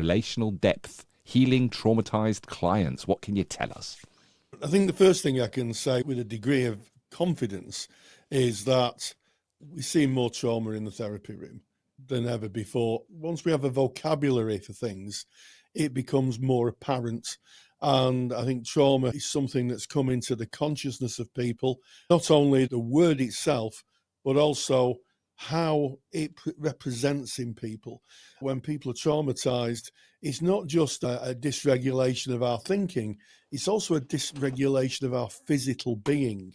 relational depth, healing traumatized clients. What can you tell us? I think the first thing I can say with a degree of confidence is that we see more trauma in the therapy room than ever before. Once we have a vocabulary for things, it becomes more apparent. And I think trauma is something that's come into the consciousness of people, not only the word itself, but also how it represents in people. When people are traumatized, it's not just a dysregulation of our thinking, it's also a dysregulation of our physical being.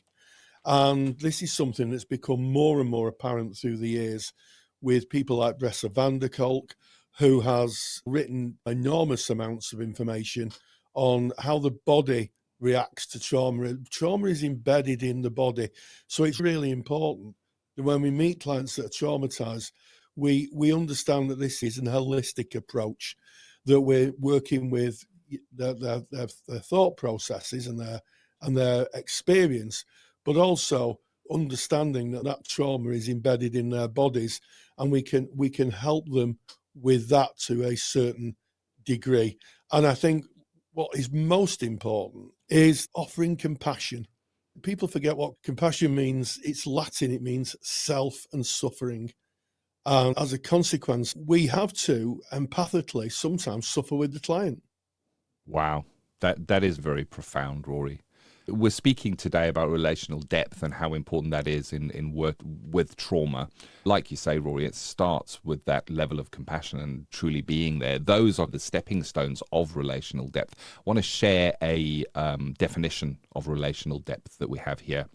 And this is something that's become more and more apparent through the years with people like Bressa van der Kolk, who has written enormous amounts of information on how the body reacts to trauma. Trauma is embedded in the body. So it's really important that when we meet clients that are traumatized, we understand that this is an holistic approach, that we're working with their thought processes and their experience, but also understanding that trauma is embedded in their bodies, and we can help them with that to a certain degree. And I think what is most important is offering compassion. People forget what compassion means. It's Latin. It means self and suffering. And as a consequence, we have to empathically sometimes suffer with the client. Wow, that is very profound, Rory. We're speaking today about relational depth and how important that is in work with trauma. Like you say, Rory, it starts with that level of compassion and truly being there. Those are the stepping stones of relational depth. I want to share a definition of relational depth that we have here.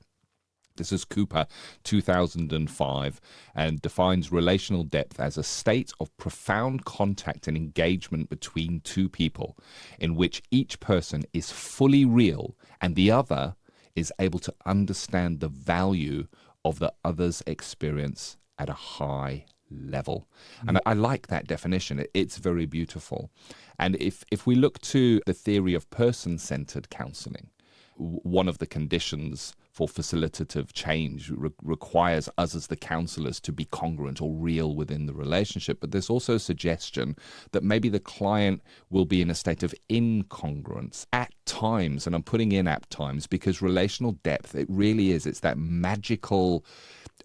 This is Cooper, 2005, and defines relational depth as a state of profound contact and engagement between two people in which each person is fully real and the other is able to understand the value of the other's experience at a high level. And I like that definition. It's very beautiful. And if we look to the theory of person-centered counseling, one of the conditions for facilitative change requires us as the counselors to be congruent or real within the relationship. But there's also a suggestion that maybe the client will be in a state of incongruence at times. And I'm putting in at times because relational depth, it really is. It's that magical,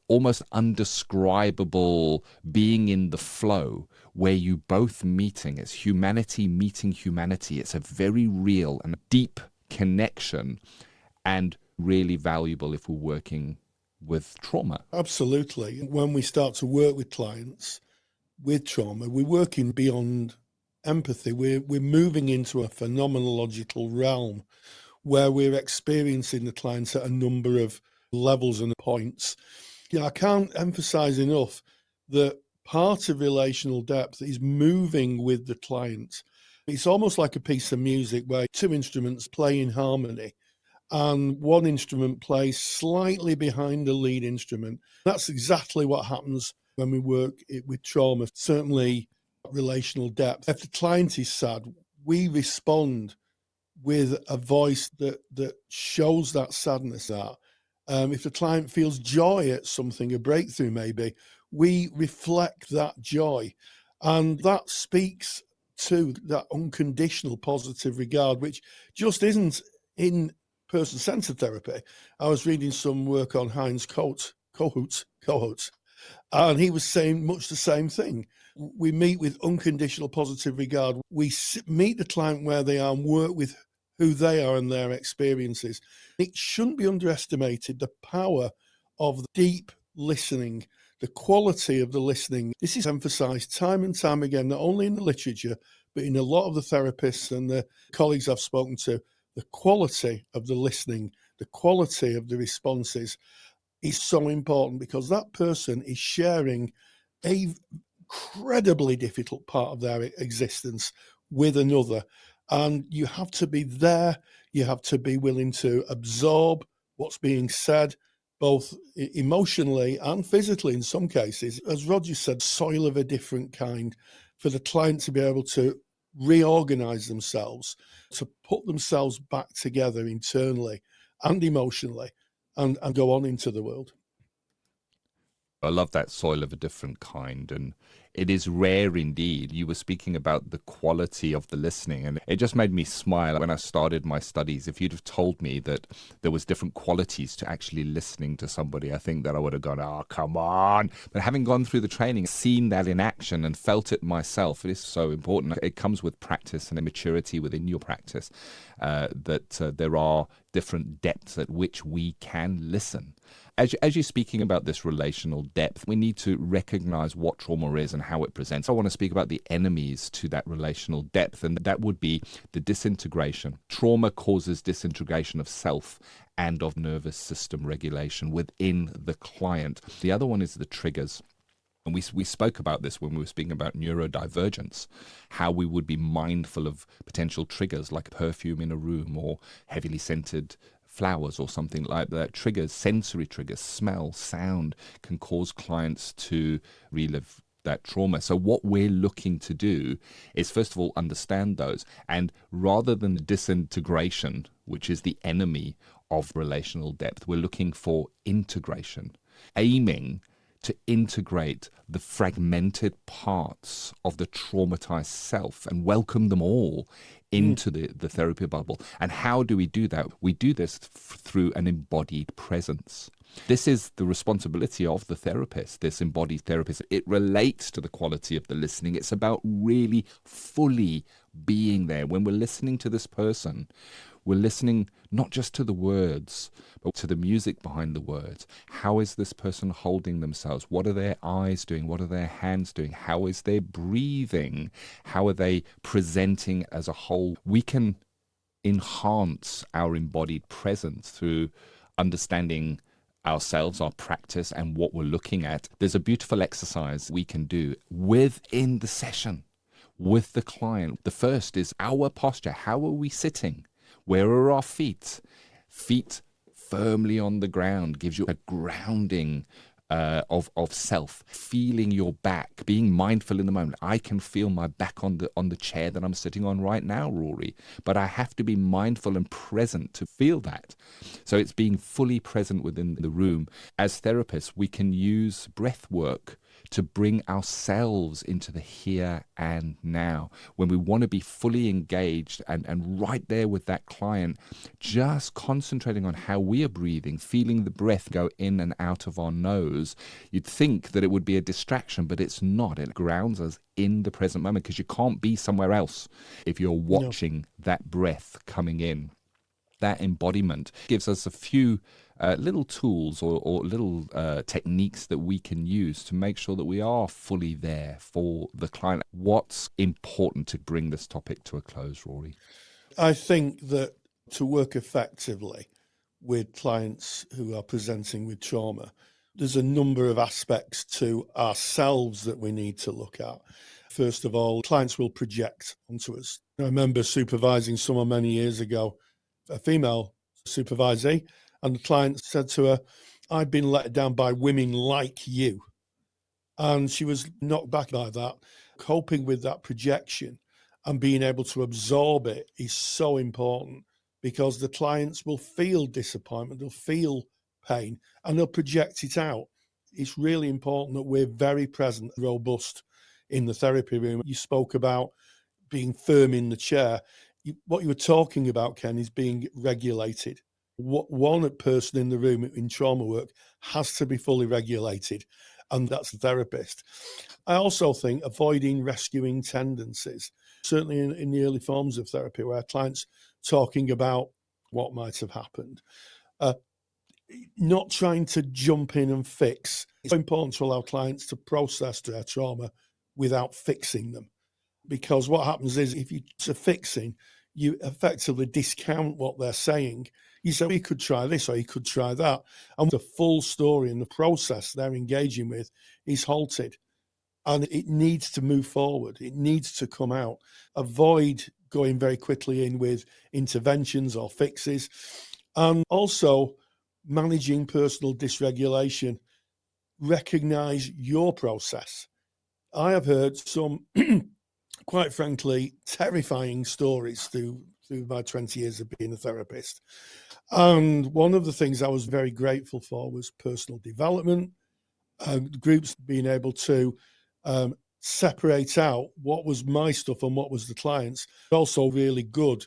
almost undescribable being in the flow where you both meeting. It's humanity meeting humanity. It's a very real and deep connection and really valuable if we're working with trauma. Absolutely. When we start to work with clients with trauma, we're working beyond empathy. We're moving into a phenomenological realm where we're experiencing the clients at a number of levels and points. I can't emphasize enough that part of relational depth is moving with the client. It's almost like a piece of music where two instruments play in harmony and one instrument plays slightly behind the lead instrument. That's exactly what happens when we work with trauma, certainly relational depth. If the client is sad, we respond with a voice that shows that sadness out. If the client feels joy at something, a breakthrough maybe, we reflect that joy. And that speaks to that unconditional positive regard, which just isn't in person-centered therapy. I was reading some work on Heinz Kohut, and he was saying much the same thing. We meet with unconditional positive regard. We meet the client where they are and work with who they are and their experiences. It shouldn't be underestimated, the power of deep listening, the quality of the listening. This is emphasized time and time again, not only in the literature, but in a lot of the therapists and the colleagues I've spoken to. The quality of the listening, the quality of the responses is so important because that person is sharing a incredibly difficult part of their existence with another. And you have to be there. You have to be willing to absorb what's being said, both emotionally and physically in some cases. As Roger said, soil of a different kind for the client to be able to reorganize themselves, to put themselves back together internally and emotionally and go on into the world. I love that soil of a different kind. And It is rare indeed. You were speaking about the quality of the listening, and it just made me smile when I started my studies. If you'd have told me that there was different qualities to actually listening to somebody, I think that I would have gone, oh, come on. But having gone through the training, seen that in action and felt it myself, it is so important. It comes with practice and a maturity within your practice, that there are different depths at which we can listen. As you're speaking about this relational depth, we need to recognize what trauma is and how it presents. I want to speak about the enemies to that relational depth, and that would be the disintegration. Trauma causes disintegration of self and of nervous system regulation within the client. The other one is the triggers. And we spoke about this when we were speaking about neurodivergence, how we would be mindful of potential triggers like perfume in a room or heavily scented flowers or something like that. Triggers, sensory triggers, smell, sound can cause clients to relive that trauma. So what we're looking to do is, first of all, understand those. And rather than disintegration, which is the enemy of relational depth, we're looking for integration, aiming to integrate the fragmented parts of the traumatized self and welcome them all into the therapy bubble. And how do we do that? We do this through an embodied presence. This is the responsibility of the therapist, this embodied therapist. It relates to the quality of the listening. It's about really fully being there. When we're listening to this person, we're listening not just to the words, but to the music behind the words. How is this person holding themselves? What are their eyes doing? What are their hands doing? How is their breathing? How are they presenting as a whole? We can enhance our embodied presence through understanding ourselves, our practice, and what we're looking at. There's a beautiful exercise we can do within the session with the client. The first is our posture. How are we sitting? Where are our feet? Feet firmly on the ground gives you a grounding of self. Feeling your back, being mindful in the moment. I can feel my back on the chair that I'm sitting on right now, Rory, but I have to be mindful and present to feel that. So it's being fully present within the room. As therapists, we can use breath work to bring ourselves into the here and now. When we want to be fully engaged and right there with that client, just concentrating on how we are breathing, feeling the breath go in and out of our nose. You'd think that it would be a distraction, but it's not. It grounds us in the present moment because you can't be somewhere else if you're watching that breath coming in. That embodiment gives us a few little tools or little techniques that we can use to make sure that we are fully there for the client. What's important to bring this topic to a close, Rory? I think that to work effectively with clients who are presenting with trauma, there's a number of aspects to ourselves that we need to look at. First of all, clients will project onto us. I remember supervising someone many years ago, a female supervisee, and the client said to her, "I've been let down by women like you." And she was knocked back by that. Coping with that projection and being able to absorb it is so important because the clients will feel disappointment, they'll feel pain, and they'll project it out. It's really important that we're very present, robust in the therapy room. You spoke about being firm in the chair. What you were talking about, Ken, is being regulated. One person in the room in trauma work has to be fully regulated, and that's the therapist. I also think avoiding rescuing tendencies, certainly in the early forms of therapy, where clients talking about what might have happened, not trying to jump in and fix. It's important to allow clients to process their trauma without fixing them. Because what happens is if you're fixing, you effectively discount what they're saying. You say, well, you could try this or you could try that. And the full story and the process they're engaging with is halted. And it needs to move forward. It needs to come out. Avoid going very quickly in with interventions or fixes. And also managing personal dysregulation. Recognize your process. I have heard some quite frankly, terrifying stories through my 20 years of being a therapist. And one of the things I was very grateful for was personal development, groups being able to separate out what was my stuff and what was the client's. Also really good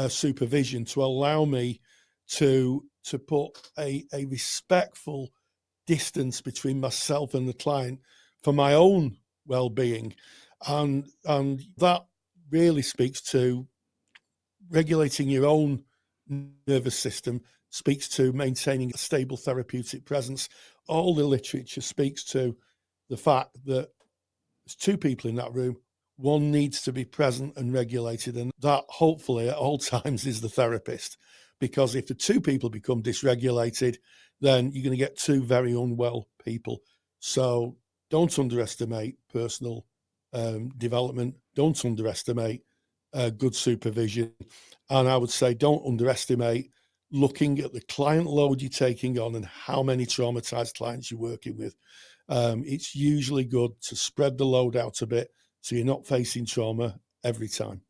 supervision to allow me to put a respectful distance between myself and the client for my own well-being, and that really speaks to regulating your own nervous system, speaks to maintaining a stable therapeutic presence. All the literature speaks to the fact that there's two people in that room. One needs to be present and regulated, and that hopefully at all times is the therapist. Because if the two people become dysregulated, then you're going to get two very unwell people. So don't underestimate personal development. Don't underestimate good supervision. And I would say don't underestimate looking at the client load you're taking on and how many traumatized clients you're working with. It's usually good to spread the load out a bit so you're not facing trauma every time.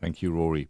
Thank you, Rory.